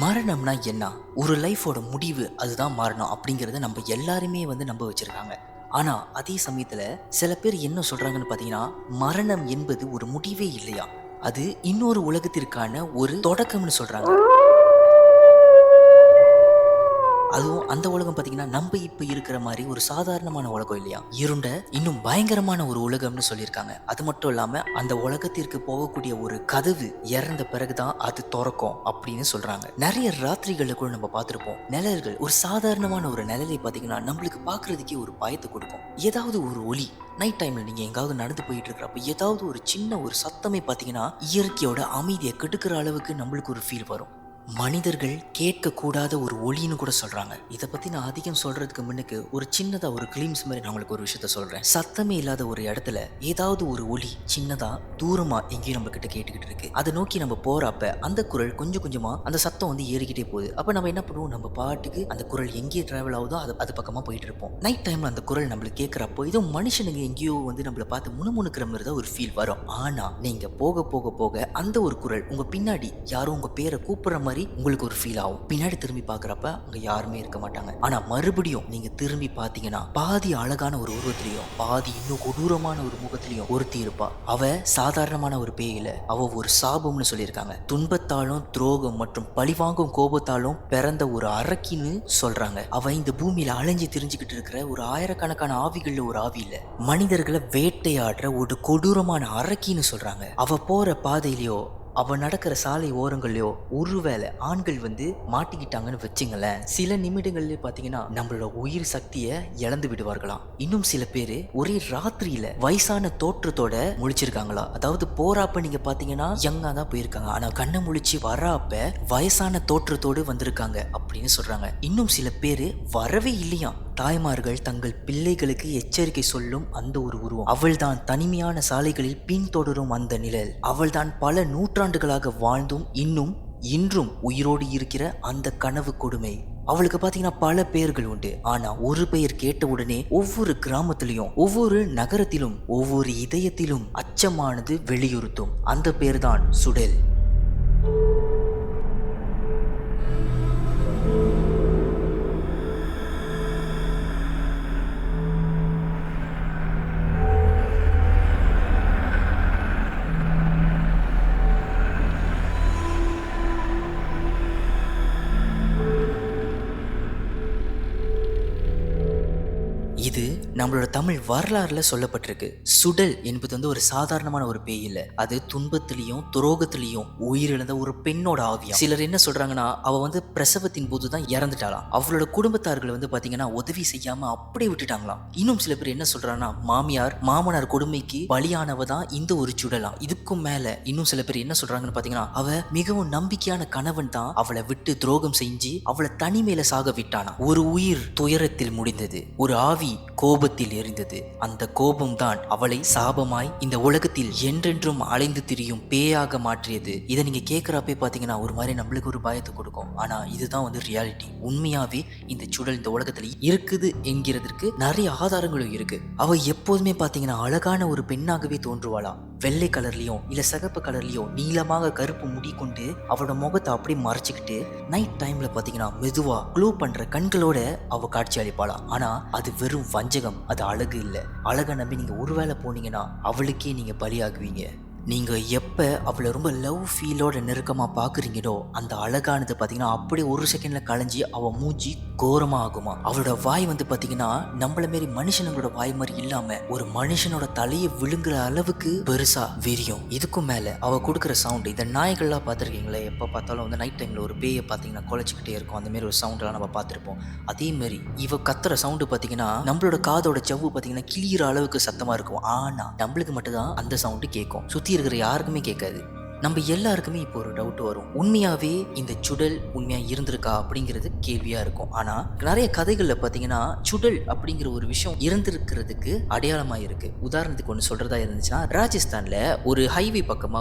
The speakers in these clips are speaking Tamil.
மரணம்னா என்ன? ஒரு லைஃபோட முடிவு அதுதான் மரணம் அப்படிங்கிறத நம்ம எல்லாருமே நம்ப வச்சிருக்காங்க. ஆனா அதே சமயத்துல சில பேர் என்ன சொல்றாங்கன்னு பார்த்தீங்கன்னா, மரணம் என்பது ஒரு முடிவே இல்லையா? அது இன்னொரு உலகத்திற்கான ஒரு தொடக்கம்னு சொல்றாங்க. அதுவும் அந்த உலகம் பார்த்தீங்கன்னா, நம்ப இப்ப இருக்கிற மாரி ஒரு சாதாரணமான உலகம் இல்லையா? இருண்ட, இன்னும் பயங்கரமான ஒரு உலகம்னு சொல்லியிருக்காங்க. அது மட்டும் இல்லாம, அந்த உலகத்திற்கு போகக்கூடிய ஒரு கதவு இறந்த பிறகு தான் அது தொறக்கும் அப்படின்னு சொல்றாங்க. நெறைய ராத்திரிகள்ல கூட நம்ம பார்த்திருப்போம். நிழல்கள் ஒரு சாதாரணமான ஒரு நிழலை பார்த்தீங்கன்னா, நம்மளுக்கு பார்க்கறதுக்கே ஒரு பயத்த குடுக்கும். ஏதாவது ஒரு ஒலி நைட் டைம்ல நீங்க எங்காவது நடந்து போயிட்டு இருக்கிறப்ப, ஏதாவது ஒரு சின்ன ஒரு சத்தமே பார்த்தீங்கன்னா, இயற்கையோட அமைதிய கெடுக்கிற அளவுக்கு நம்மளுக்கு ஒரு ஃபீல் வரும். மனிதர்கள் கேட்கக்கூடாத ஒரு ஒலின்னு கூட சொல்றாங்க. இத பத்தி நான் அதிகம் சொல்றதுக்கு முன்னுக்கு ஒரு சின்னதா ஒரு கிளிம்ஸ் மாரி நான் உங்களுக்கு ஒரு விஷயத்த சொல்றேன். சத்தமே இல்லாத ஒரு இடத்துல ஏதாவது ஒரு ஒலி சின்னதா தூரமா எங்கேயும் நம்ம கிட்ட கேட்டுக்கிட்டு இருக்கு. அதை நோக்கி நம்ம போறப்ப அந்த குரல் கொஞ்சம் கொஞ்சமா அந்த சத்தம் ஏறிக்கிட்டே போகுது. அப்ப நம்ம என்ன பண்ணுவோம், நம்ம பாட்டுக்கு அந்த குரல் எங்கே டிராவல் ஆகுதோ அது பக்கமா போயிட்டு இருப்போம். நைட் டைம்ல அந்த குரல் நம்மளுக்கு கேட்கிறப்போ ஏதோ மனுஷனுங்க எங்கேயோ நம்மள பார்த்து முணுமுணுக்கிற மாதிரி தான் ஒரு ஃபீல் வரும். ஆனா நீங்க போக போக போக அந்த ஒரு குரல் உங்க பின்னாடி யாரோ உங்க பேரை கூப்பிடுற மாதிரி உங்களுக்கு ஒரு ஃபீல் ஆகும். பின்னாடி திரும்பி பார்க்கறப்ப அங்க யாருமே இருக்க மாட்டாங்க. ஆனா மறுபடியும் நீங்க திரும்பி பார்த்தீங்கன்னா, பாதி அழகான ஒரு உருவத்திலையும் பாதி இன்னும் கொடூரமான ஒரு முகத்திலையும் ஒருத்தி இருப்பா. அவ சாதாரணமான ஒரு பேய் இல்ல, அவ ஒரு சாபம்னு சொல்லியிருக்காங்க. துன்பத்தாலும் துரோகம் மற்றும் பழிவாங்கும் கோபத்தாலும் பிறந்த ஒரு அரக்கின்னு சொல்றாங்க. அவ இந்த பூமியில அலைஞ்சு திரிஞ்சுக்கிட்டு இருக்கிற ஒரு ஆயிரக்கணக்கான ஆவிகள்ல ஒரு ஆவி இல்ல, மனிதர்களை வேட்டையாடுற ஒரு கொடூரமான அரக்கின்னு சொல்றாங்க. அவ போற பாதையிலயோ அவ நடக்கிற சாலை ஓரங்கள்லயோ ஒருவேளை ஆண்கள் மாட்டிக்கிட்டாங்கன்னு வச்சுங்களேன், சில நிமிடங்கள்லயே பாத்தீங்கன்னா நம்மளோட உயிர் சக்தியை இழந்து விடுவார்களாம். இன்னும் சில பேரு ஒரே ராத்திரியில வயசான தோற்றத்தோட முழிச்சிருக்காங்களா. அதாவது போறாப்ப நீங்க பாத்தீங்கன்னா யங்கா தான் போயிருக்காங்க, ஆனா கண்ணை முழிச்சு வராப்ப வயசான தோற்றத்தோடு வந்திருக்காங்க அப்படின்னு சொல்றாங்க. இன்னும் சில பேரு வரவே இல்லையா. தாய்மார்கள் தங்கள் பிள்ளைகளுக்கு எச்சரிக்கை சொல்லும் அந்த ஒரு உருவம், அவள்தான் தனிமையான சாலைகளில் பின்தொடரும் அந்த நிழல், அவள்தான் பல நூற்றாண்டுகளாக வாழ்ந்தும் இன்னும் இன்றும் உயிரோடு இருக்கிற அந்த கனவு கொடுமை. அவளுக்கு பாத்தீங்கன்னா பல பெயர்கள் உண்டு. ஆனா ஒரு பெயர் கேட்ட உடனே ஒவ்வொரு கிராமத்திலும் ஒவ்வொரு நகரத்திலும் ஒவ்வொரு இதயத்திலும் அச்சமானது வெளியுறுத்தும். அந்த பேர்தான் சுடேல். இது நம்மளோட தமிழ் வரலாறுல சொல்லப்பட்டிருக்கு. சுடல் என்பது ஒரு சாதாரணமான ஒரு பேய் இல்ல, அது துன்பத்திலையும் துரோகத்திலையும் உயிரிழந்த ஒரு பெண்ணோட ஆவியா. சிலர் என்ன சொல்றாங்கன்னா, அவ பிரசவத்தின் போதுதான் இறந்துட்டாளாம். அவளோட குடும்பத்தார்கள் பாத்தீங்கன்னா உதவி செய்யாம அப்படியே விட்டுட்டாங்களாம். இன்னும் சில பேர் என்ன சொல்றாங்கன்னா, மாமியார் மாமனார் கொடுமைக்கு பலியானவ தான் இந்த ஒரு சுடலாம். இதுக்கும் மேல இன்னும் சில பேர் என்ன சொல்றாங்கன்னு பாத்தீங்கன்னா, அவ மிகவும் நம்பிக்கையான கணவன் தான் அவளை விட்டு துரோகம் செஞ்சு அவளை தனிமையில சாக விட்டானா. ஒரு உயிர் துயரத்தில் முடிந்தது, ஒரு ஆவி கோபத்தில் எரிந்தது. அந்த கோபம் தான் அவளை சாபமாய் இந்த உலகத்தில் என்றென்றும் அலைந்து திரியும் பேயாக மாற்றியது. இதை நீங்க கேட்கிறப்பே பாத்தீங்கன்னா ஒரு மாதிரி நம்மளுக்கு ஒரு பயத்தை கொடுக்கும். ஆனா இதுதான் ரியாலிட்டி. உண்மையாவே இந்த சுடல் இந்த உலகத்துல இருக்குது என்கிறதுக்கு நிறைய ஆதாரங்களும் இருக்கு. அவ எப்போதுமே பாத்தீங்கன்னா அழகான ஒரு பெண்ணாகவே தோன்றுவாளா. வெள்ளை கலர்லயும் இல்ல சிகப்பு கலர்லயும் நீளமாக கருப்பு முடி கொண்டு அவளோட முகத்தை அப்படியே மறைச்சுக்கிட்டு நைட் டைம்ல பாத்தீங்கன்னா மெதுவா க்ளோ பண்ற கண்களோட அவ காட்சி அளிப்பாளா. ஆனா அது வெறும் வஞ்சகம், அது அழகு இல்ல. அழகை நம்பி நீங்க ஒருவேளை போனீங்கன்னா அவளுக்கே நீங்க பலியாகுவீங்க. நீங்க எப்ப அவளை ரொம்ப லவ் ஃபீலோட நெருக்கமா பாக்குறீங்களோ அந்த அழகானது பாத்தீங்கன்னா அப்படியே ஒரு செகண்ட்ல களைஞ்சி அவ மூஞ்சி கோரமா ஆகுமா. அவளோட வாய் பாத்தீங்கன்னா நம்மள மாரி மனுஷனோட வாய் மாதிரி இல்லாம ஒரு மனுஷனோட தலையை விழுங்குற அளவுக்கு பெருசா விரியும். இதுக்கும் மேல அவ கொடுக்குற சவுண்ட், இந்த நாய்கள்லாம் பார்த்துருக்கீங்களே, எப்ப பார்த்தாலும் நைட் டைம்ல ஒரு பேயை பாத்தீங்கன்னா குலைச்சிக்கிட்டே இருக்கும், அந்த மாதிரி ஒரு சவுண்ட் எல்லாம் நம்ம பார்த்திருப்போம். அதே மாதிரி இவ கத்துற சவுண்டு பாத்தீங்கன்னா நம்மளோட காதோட செவ்வு பாத்தீங்கன்னா கிளியிற அளவுக்கு சத்தமா இருக்கும். ஆனா நம்மளுக்கு மட்டும் தான் அந்த சவுண்டு கேட்கும், சுத்தி இருக்கிற யாருக்குமே கேட்காது. நம்ம எல்லாருக்குமே இப்போ ஒரு டவுட் வரும், உண்மையாவே இந்த சுடல் உண்மையா இருந்திருக்கா அப்படிங்கிறது கேள்வியா இருக்கும். ஆனா நிறைய கதைகள்ல பாத்தீங்கன்னா சுடல் அப்படிங்கிற ஒரு விஷயம் இருந்திருக்கிறதுக்கு அடையாளமா இருக்கு. உதாரணத்துக்கு ஒன்று சொல்றதா இருந்துச்சுன்னா, ராஜஸ்தான்ல ஒரு ஹைவே பக்கமா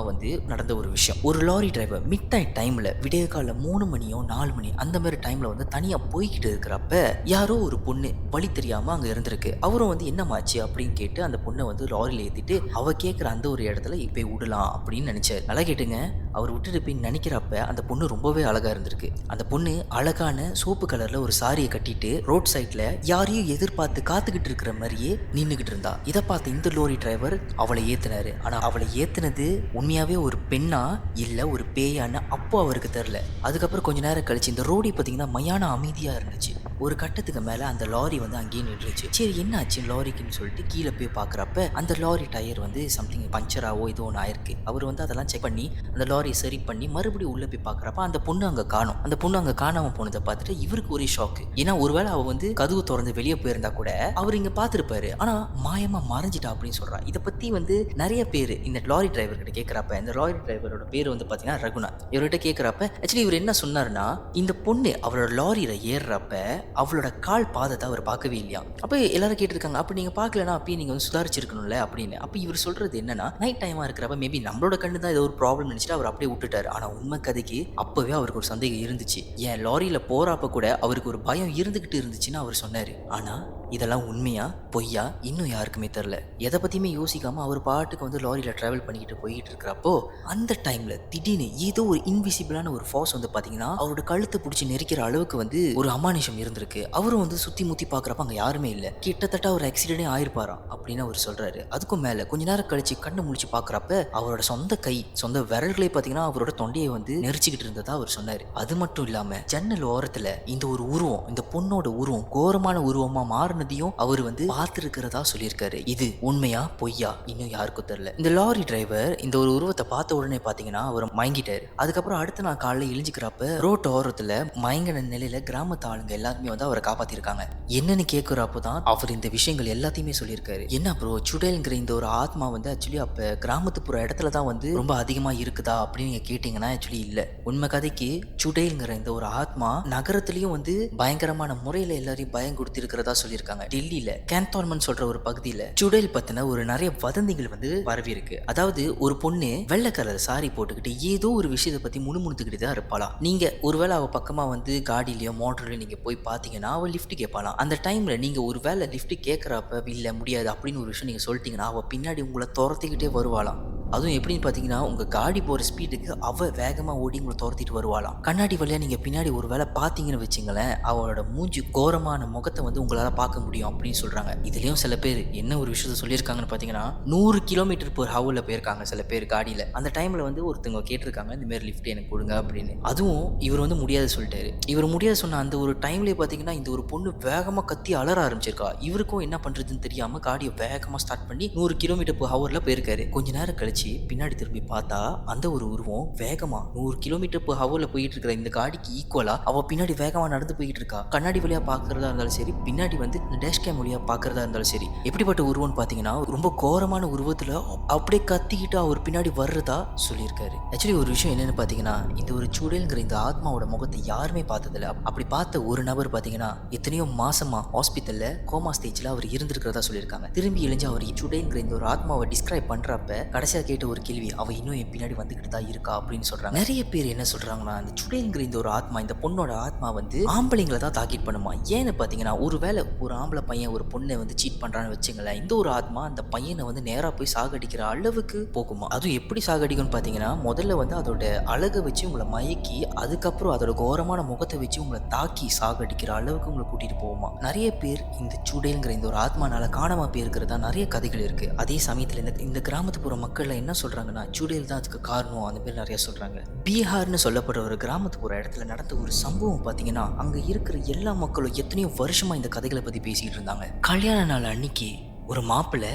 நடந்த ஒரு விஷயம். ஒரு லாரி டிரைவர் மிட் நைட் டைம்ல விடிய கால 3 மணியோ 4 மணி அந்த மாதிரி டைம்ல தனியா போய்கிட்டு இருக்கிறப்ப யாரோ ஒரு பொண்ணு வழி தெரியாம அங்க இருந்திருக்கு. அவரும் என்னமாச்சு அப்படின்னு கேட்டு அந்த பொண்ணை லாரியில ஏத்திட்டு அவ கேட்கிற அந்த ஒரு இடத்துல இப்ப விடலாம் அப்படின்னு நினைச்சாரு. நல்லா கேட்டுங்க, அவர் விட்டுட்டு போய் நினைக்கிறப்ப அந்த பொண்ணு ரொம்பவே அழகா இருந்திருக்கு. அந்த பொண்ணு அழகான சோப்பு கலர்ல ஒரு சாரியை கட்டிட்டு ரோட் சைட்ல யாரையும் எதிர்பார்த்து காத்துக்கிட்டு இருக்கிற மாதிரியே நின்னுகிட்டு இருந்தா. இதை பார்த்த இந்த லோரி டிரைவர் அவளை ஏத்துனாரு. ஆனா அவளை ஏத்துனது உண்மையாவே ஒரு பெண்ணா இல்ல ஒரு பேயான்னு அப்போ அவருக்கு தெரியல. அதுக்கப்புறம் கொஞ்ச நேரம் கழிச்சு இந்த ரோடி பார்த்தீங்கன்னா மயான அமைதியா இருந்துச்சு. ஒரு கட்டத்துக்கு மேல அந்த லாரி வந்து அங்கேயே நின்றுச்சு. சரி என்ன ஆச்சு லாரிக்குன்னு சொல்லிட்டு கீழே போய் பார்க்குறப்ப அந்த லாரி டயர் வந்து சம்திங் பஞ்சராவோ ஏதோ ஒன்று ஆயிருக்கு. அவர் வந்து அதெல்லாம் செக் பண்ணி அந்த லாரியை சரி பண்ணி மறுபடியும் உள்ள போய் பார்க்குறப்ப அந்த பொண்ணு அங்கே காணும். அந்த பொண்ணு அங்கே காணாம போனதை பார்த்துட்டு இவருக்கு ஒரே ஷாக்கு. ஏன்னா ஒருவேளை அவ வந்து கதவு திறந்து வெளியே போயிருந்தா கூட அவர் இங்க பார்த்துருப்பாரு. ஆனா மாயமா மறைஞ்சிட்டா அப்படின்னு சொல்றா. இதை பத்தி வந்து நிறைய பேர் இந்த லாரி டிரைவர் கிட்ட கேட்கிறப்ப இந்த லாரி டிரைவரோட பேர் வந்து பாத்தீங்கன்னா ரகுநாத். இவர்கிட்ட கேட்கிறப்ப ஆக்சுவலி இவர் என்ன சொன்னாருன்னா இந்த பொண்ணு அவரோட லாரியில ஏறுறப்ப அவளோட கால் பாதத்தை அவர் பார்க்கவே இல்லையா. அப்ப எல்லாரும் கேட்டிருக்காங்க அப்ப நீங்க பார்க்கலன்னா அப்பயும் நீங்க வந்து சுதாரிச்சிருக்கணும்ல அப்படின்னு. அப்ப இவர் சொல்றது என்னன்னா நைட் டைமா இருக்கிறப்ப மேபி நம்மளோட கண்ணு தான் ஏதோ ஒரு ப்ராப்ளம் நினைச்சிட்டு அவர் அப்படியே விட்டுட்டாரு. ஆனா உண்மை கதைக்கு அப்பவே அவருக்கு ஒரு சந்தேகம் இருந்துச்சு. ஏன் லாரியில போறப்ப கூட அவருக்கு ஒரு பயம் இருந்துகிட்டு இருந்துச்சுன்னு அவர் சொன்னாரு. ஆனா இதெல்லாம் உண்மையா பொய்யா இன்னும் யாருக்குமே தெரில. எதை பத்தியுமே யோசிக்காம அவர் பாட்டுக்கு வந்து லாரியில டிராவல் பண்ணிக்கிட்டு போயிட்டு இருக்கிறப்போ அந்த டைம்ல திடீர்னு ஏதோ ஒரு இன்விசிபிளான ஒரு ஃபார்ஸ் வந்து பாத்தீங்கன்னா அவரோட கழுத்தை பிடிச்சி நெரிக்கிற அளவுக்கு வந்து ஒரு அமானுஷம் இருந்திருக்கு. அவரும் வந்து சுத்தி முத்தி பாக்குறப்ப அங்க யாருமே இல்ல. கிட்டத்தட்ட ஒரு ஆக்சிடென்டே ஆயிருப்பாராம் அப்படின்னு அவர் சொல்றாரு. அதுக்கும் மேல கொஞ்ச நேரம் கழிச்சு கண்ணு முழிச்சு பாக்குறப்ப அவரோட சொந்த கை சொந்த விரல்களை பாத்தீங்கன்னா அவரோட தொண்டையை வந்து நெரிச்சுக்கிட்டு இருந்ததா அவர் சொன்னாரு. அது மட்டும் இல்லாம ஜன்னல் ஓரத்துல இந்த ஒரு உருவம் இந்த பொண்ணோட உருவம் கோரமான உருவமா மாறினதையும் அவர் வந்து பார்த்திருக்கிறதா சொல்லியிருக்காரு. இது உண்மையா பொய்யா இன்னும் யாருக்கும் தெரியல. இந்த லாரி டிரைவர் இந்த ஒரு உருவத்தை பார்த்த உடனே பாத்தீங்கன்னா அவர் மயங்கிட்டாரு. அதுக்கப்புறம் அடுத்த நாள் காலையில இழிஞ்சுக்கிறப்ப ரோட் ஓரத்துல மயங்கின நிலையில கிராமத்து ஆளுங்க எல்லாருமே வந்து அவரை காப்பாத்திருக்காங்க. என்னன்னு கேட்கிறப்பதான் அவர் இந்த விஷயங்கள் எல்லாத்தையுமே சொல்லியிருக்காரு. என்ன ப்ரோ சுடேல்ங்கிற இந்த ஒரு ஆத்மா வந்து ஆக்சுவலி அப்ப கிராமத்துப்புற இடத்துல தான் வந்து ரொம்ப அதிகமா இருக்குதா அப்படின்னு நீங்க கேட்டீங்கன்னா ஆக்சுவலி இல்ல. உண்மை கதைக்கு சுடேல்ங்கிற இந்த ஒரு ஆத்மா நகரத்திலயும் வந்து பயங்கரமான முறையில எல்லாரையும் பயம் கொடுத்திருக்கிறதா சொல்லியிருக்காங்க. டெல்லியில கேன்டான்மென்ட் சொல்ற ஒரு பகுதியில சுடேல் பத்தின ஒரு நிறைய வதந்திகள் வந்து பரவி இருக்கு. அதாவது ஒரு பொண்ணு வெள்ளை கலர் சாரி போட்டுக்கிட்டு ஏதோ ஒரு விஷயத்தை பத்தி முணுமுணுத்துக்கிட்டு தான் இருப்பாளாம். நீங்க ஒருவேளை அவ பக்கமா வந்து காடியிலயோ மோட்டர்லயோ நீங்க போய் பாத்தீங்கன்னா அவ லிஃப்ட் கேட்பாளாம். அந்த டைம்ல நீங்க ஒரு வேளை லிஃப்ட் கேட்கறப்ப இல்ல முடியாது அப்படின்னு ஒரு விஷயம் நீங்க சொல்லிட்டீங்கன்னா அவ பின்னாடி உங்களை துரத்திக்கிட்டே வருவாளாம். அதுவும் எப்படின்னு பார்த்தீங்கன்னா உங்கள் காடி போகிற ஸ்பீடுக்கு அவள் வேகமாக ஓடி உங்களை துரத்திட்டு வருவாளாம். கண்ணாடி வழியாக நீங்கள் பின்னாடி ஒரு வேளை பார்த்தீங்கன்னு வச்சுங்களேன் அவளோட மூஞ்சி கோரமான முகத்தை வந்து உங்களால் பார்க்க முடியும் அப்படின்னு சொல்கிறாங்க. இதுலேயும் சில பேர் என்ன ஒரு விஷயத்த சொல்லியிருக்காங்கன்னு பார்த்தீங்கன்னா 100 km/h போயிருக்காங்க சில பேர் காடியில். அந்த டைமில் வந்து ஒருத்தவங்க கேட்டிருக்காங்க இந்தமாரி லிஃப்ட் எனக்கு கொடுங்க அப்படின்னு. அதுவும் இவர் வந்து முடியாது சொல்லிட்டாரு. இவர் முடியாது சொன்ன அந்த ஒரு டைம்லேயே பார்த்தீங்கன்னா இந்த ஒரு பொண்ணு வேகமாக கத்தி அலற ஆரம்பிச்சிருக்கா. இவருக்கும் என்ன பண்ணுறதுன்னு தெரியாமல் காடியை வேகமாக ஸ்டார்ட் பண்ணி 100 km/h போயிருக்காரு. கொஞ்ச நேரம் கழிச்சு பின்னாடி திரும்பி பார்த்தா அந்த ஒரு உருவம் வேகமா 100 km/h போயிட்டு இருக்கிற இந்த காடிக்கு ஈக்குவலா அவ பின்னாடி வேகமா நடந்து போயிட்டு இருக்கா. கண்ணாடி வழியா பாக்குறதா இருந்தாலும் சரி பின்னாடி வந்து டேஷ் கேம் வழியா பாக்குறதா இருந்தாலும் சரி எப்படிப்பட்ட உருவம்னு பாத்தீங்கன்னா ரொம்ப கோரமான உருவத்துல அப்படியே கத்திக்கிட்டு அவர் பின்னாடி வர்றதா சொல்லியிருக்காரு. ஆக்சுவலி ஒரு விஷயம் என்னன்னு பாத்தீங்கன்னா இந்த ஒரு சுடேல்ங்கிற இந்த ஆத்மாவோட முகத்தை யாருமே பார்த்ததில்ல. அப்படி பார்த்த ஒரு நபர் பாத்தீங்கன்னா எத்தனையோ மாசமா ஹாஸ்பிட்டல்ல கோமா ஸ்டேஜ்ல அவர் இருந்திருக்கிறதா சொல்லியிருக்காங்க. திரும்பி எழுந்து அவர் சுடேல்ங்கிற இந்த ஒரு ஆத்மாவை டிஸ்கிரைப் பண்றப்ப கடைசியா கேட்ட ஒரு கேள்வி அவ இன்னும் என் பின்னாடி வந்துகிட்டு தான் இருக்கா அப்படின்னு சொல்றாங்க. நிறைய பேர் என்ன சொல்றாங்கன்னா இந்த சுடேல்ங்கிற இந்த ஒரு ஆத்மா இந்த பொண்ணோட ஆத்மா வந்து ஆம்பளைங்களை தான் தாக்கிட் பண்ணுமா. ஏன்னு பாத்தீங்கன்னா ஒருவேளை ஒரு ஆம்பளை பையன் ஒரு பொண்ணை வந்து சீட் பண்றான்னு வச்சுங்களேன் இந்த ஒரு ஆத்மா அந்த பையனை வந்து நேரா போய் சாகடிக்கிற அளவுக்கு போகுமா. அதுவும் எப்படி சாகடிக்கும்னு பாத்தீங்கன்னா முதல்ல வந்து அதோட அழகை வச்சு உங்களை மயக்கி அதுக்கப்புறம் அதோட கோரமான முகத்தை வச்சு உங்களை தாக்கி சாகடிக்கிற அளவுக்கு உங்களை கூட்டிட்டு போகுமா. நிறைய பேர் இந்த சுடேல்ங்கிற இந்த ஒரு ஆத்மானால காணாம போயிருக்கிறதா நிறைய கதைகள் இருக்கு. அதே சமயத்துல இந்த கிராமத்துப்புற மக்கள் என்ன சொல்றாங்கன்னா சுடேல் தான் அதுக்கு காரணம் அந்த மாதிரி நிறைய சொல்றாங்க. பீகார்னு சொல்லப்படுற ஒரு கிராமத்துக்கு இடத்துல நடந்த ஒரு சம்பவம் பாத்தீங்கன்னா அங்க இருக்கிற எல்லா மக்களும் எத்தனையோ வருஷமா இந்த கதைகளை பத்தி பேசிட்டு இருந்தாங்க. கல்யாண நாள் அன்னைக்கு ஒரு மாப்பிள்ளை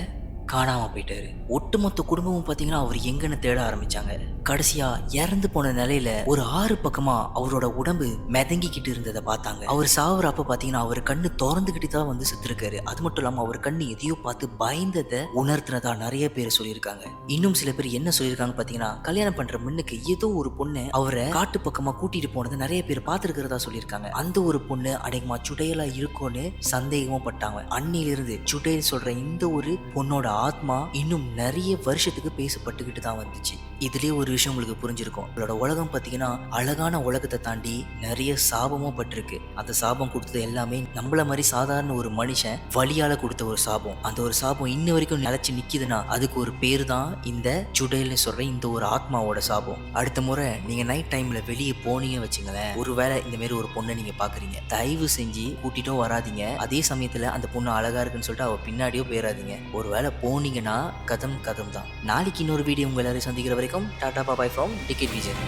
காணாம போயிட்டாரு. ஒட்டுமொத்த குடும்பமும் பாத்தீங்கன்னா அவர் எங்கன்னு தேட ஆரம்பிச்சாங்க. கடைசியா இறந்து போன நிலையில ஒரு 6 பக்கமா அவரோட உடம்பு மிதங்கிக்கிட்டு இருந்ததை பார்த்தாங்க. அவர் சாவுறப்ப பாத்தீங்கன்னா அவர் கண்ணு திறந்துகிட்டு தான் வந்து செத்துருக்காரு. அது மட்டும் இல்லாம அவர் கண்ணு எதையோ பார்த்து பயந்ததை உணர்த்தினதா நிறைய பேர் சொல்லியிருக்காங்க. இன்னும் சில பேர் என்ன சொல்லியிருக்காங்க பாத்தீங்கன்னா கல்யாணம் பண்ற முன்னுக்கு ஏதோ ஒரு பொண்ணு அவரை காட்டு பக்கமா கூட்டிட்டு போனதை நிறைய பேர் பார்த்துருக்கிறதா சொல்லியிருக்காங்க. அந்த ஒரு பொண்ணு அடேகமா சுடேலா இருக்கும்னு சந்தேகமும் பட்டாங்க. அன்னிலிருந்து சுடேல் சொல்ற இந்த ஒரு பொண்ணோட ஆத்மா இன்னும் நிறைய வருஷத்துக்கு பேசப்பட்டுக்கிட்டு தான் வந்துச்சு. இதுலயே ஒரு விஷயம் உங்களுக்கு புரிஞ்சிருக்கும். உங்களோட உலகம் பார்த்தீங்கன்னா அழகான உலகத்தை தாண்டி நிறைய சாபமும் பட்டிருக்கு. அந்த சாபம் கொடுத்தது எல்லாமே நம்மள மாதிரி சாதாரண ஒரு மனுஷன் வலியால கொடுத்த ஒரு சாபம். அந்த ஒரு சாபம் இன்ன வரைக்கும் நிலைச்சு நிக்குதுன்னா அதுக்கு ஒரு பேர் தான் இந்த ஜுடேல்னு சொல்ற இந்த ஒரு ஆத்மாவோட சாபம். அடுத்த முறை நீங்க நைட் டைம்ல வெளியே போனீங்க வச்சுங்களேன், ஒருவேளை இந்த மாதிரி ஒரு பொண்ணை நீங்க பாக்குறீங்க, தயவு செஞ்சு கூட்டிட்டும் வராதீங்க. அதே சமயத்துல அந்த பொண்ணு அழகா இருக்குன்னு சொல்லிட்டு அவ பின்னாடியோ போயிடாதீங்க. ஒருவேளை போனீங்கன்னா கதம் கதம் தான். நாளைக்கு இன்னொரு வீடியோ உங்க எல்லாரையும் சந்திக்கிற வரைக்கும் டாடா பாபாய் ஃப்ரம் டிக்கெட் விஜய்.